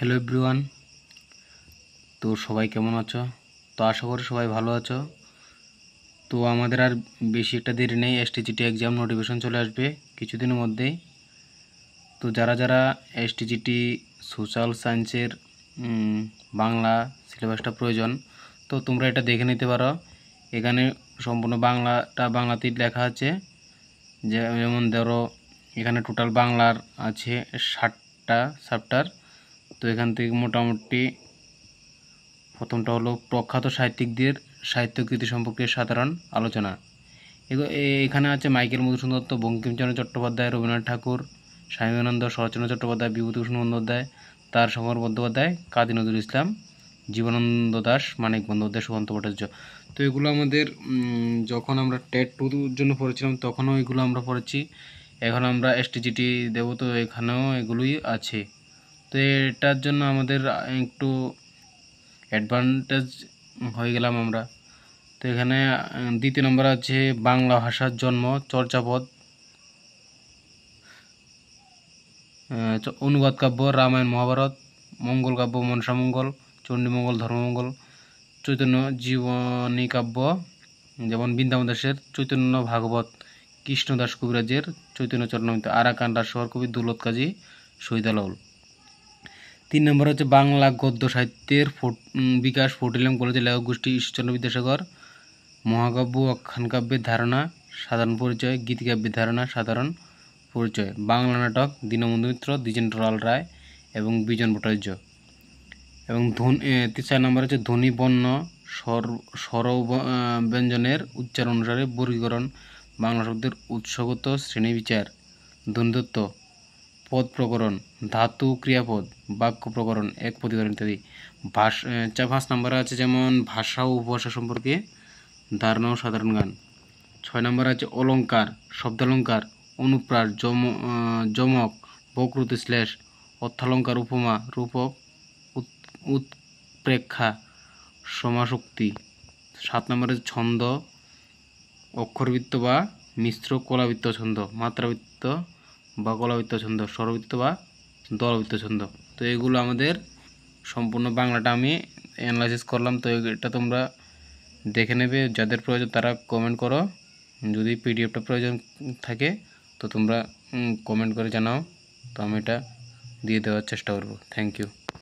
Hello everyone. তো সবাই কেমন আছো? তো আশা করি সবাই ভালো আছো। তো আমাদের আর বেশি একটা দেরি নেই, এসটিজিটি এক্সাম নোটিফিকেশন চলে আসবে কিছুদিনের মধ্যেই। তো যারা যারা এসটিজিটি সোশ্যাল সায়েন্সের বাংলা সিলেবাসটা প্রয়োজন, তো তোমরা এটা দেখে নিতে পারো। এখানে সম্পূর্ণ বাংলাতেই লেখা আছে। যেমন ধরো এখানে টোটাল বাংলার আছে 60টা চ্যাপ্টার। তো এখান থেকে মোটামুটি প্রথমটা হলো প্রখ্যাত সাহিত্যিকদের সাহিত্যকৃতি সম্পর্কে সাধারণ আলোচনা। এখানে আছে মাইকেল মধুসূদন দত্ত, বঙ্কিমচন্দ্র চট্টোপাধ্যায়, রবীন্দ্রনাথ ঠাকুর, স্বামীবিবেকানন্দ, শরৎচন্দ্র চট্টোপাধ্যায়, বিভূতিভূষণ বন্দ্যোপাধ্যায়, তার শঙ্কর বন্দ্যোপাধ্যায়, কাজী নজরুল ইসলাম, জীবনানন্দ দাশ, মানিক বন্দ্যোপাধ্যায়, সুকান্ত ভট্টাচার্য। তো এগুলো আমাদের যখন আমরা টেট 2 জন্য পড়েছিলাম তখনও এগুলো আমরা পড়েছি। এখন আমরা এসটিজিটি দেব, তো এখানেও এগুলোই আছে। তো এটার জন্য আমাদের একটু অ্যাডভান্টেজ হয়ে গেলাম আমরা। তো এখানে দ্বিতীয় নম্বর আছে বাংলা ভাষার জন্ম, চর্যাপদ, অনুবাদ কাব্য, রামায়ণ মহাভারত, মঙ্গল কাব্য, মনসামঙ্গল, চণ্ডীমঙ্গল, ধর্মমঙ্গল, চৈতন্য জীবনী কাব্য যেমন বৃন্দাবন দাসের চৈতন্য ভাগবত, কৃষ্ণদাস কবিরাজের চৈতন্য চরণামৃত, আরাকান রাজসভার কবি দৌলত কাজী শহীদ আলাউল। 3 নম্বর হচ্ছে বাংলা গদ্য সাহিত্যের বিকাশ, ফোর্ট উইলিয়াম কলেজের লেখক গোষ্ঠী, ঈশ্বরচন্দ্র বিদ্যাসাগর, মহাকাব্য আখ্যান কাব্যের ধারণা, সাধারণ পরিচয়, গীতিকাব্যের ধারণা, সাধারণ পরিচয়, বাংলা নাটক, দীনবন্ধু মিত্র, দ্বিজেন্দ্রলাল রায় এবং বিজন ভট্টাচার্য। এবং 4 নম্বর হচ্ছে ধ্বনি, বর্ণ, স্বর ব্যঞ্জনের উচ্চারণ অনুসারে বর্গীকরণ, বাংলা শব্দের উৎসগত শ্রেণীবিচার, ধ্বনিতত্ত্ব, পদ প্রকরণ, ধাতু ক্রিয়াপদ, বাক্য প্রকরণ, এক প্রতিকরণ ইত্যাদি। 5 নম্বরে আছে যেমন ভাষা ও উপভাষা সম্পর্কে ধারণা ও সাধারণ জ্ঞান। 6 নম্বর আছে অলঙ্কার, শব্দালঙ্কার, অনুপ্রাস, যমক, বক্রোক্তি শ্লেষ, অর্থালঙ্কার, উপমা, রূপক, উৎপ্রেক্ষা, সমাসোক্তি। 7 নম্বরে ছন্দ, অক্ষরবৃত্ত বা মিশ্র কলাবৃত্ত ছন্দ, মাত্রাবৃত্ত বা কলাবৃত্ত ছন্দ, স্বরবৃত্ত বা দলবৃত্ত ছন্দ। তো এগুলো আমাদের সম্পূর্ণ বাংলাটা আমি অ্যানালাইসিস করলাম। তো এটা তোমরা দেখে নেবে, যাদের প্রয়োজন তারা কমেন্ট করো। যদি পিডিএফটা প্রয়োজন থাকে তো তোমরা কমেন্ট করে জানাও, তো আমি এটা দিয়ে দেওয়ার চেষ্টা করব। Thank you.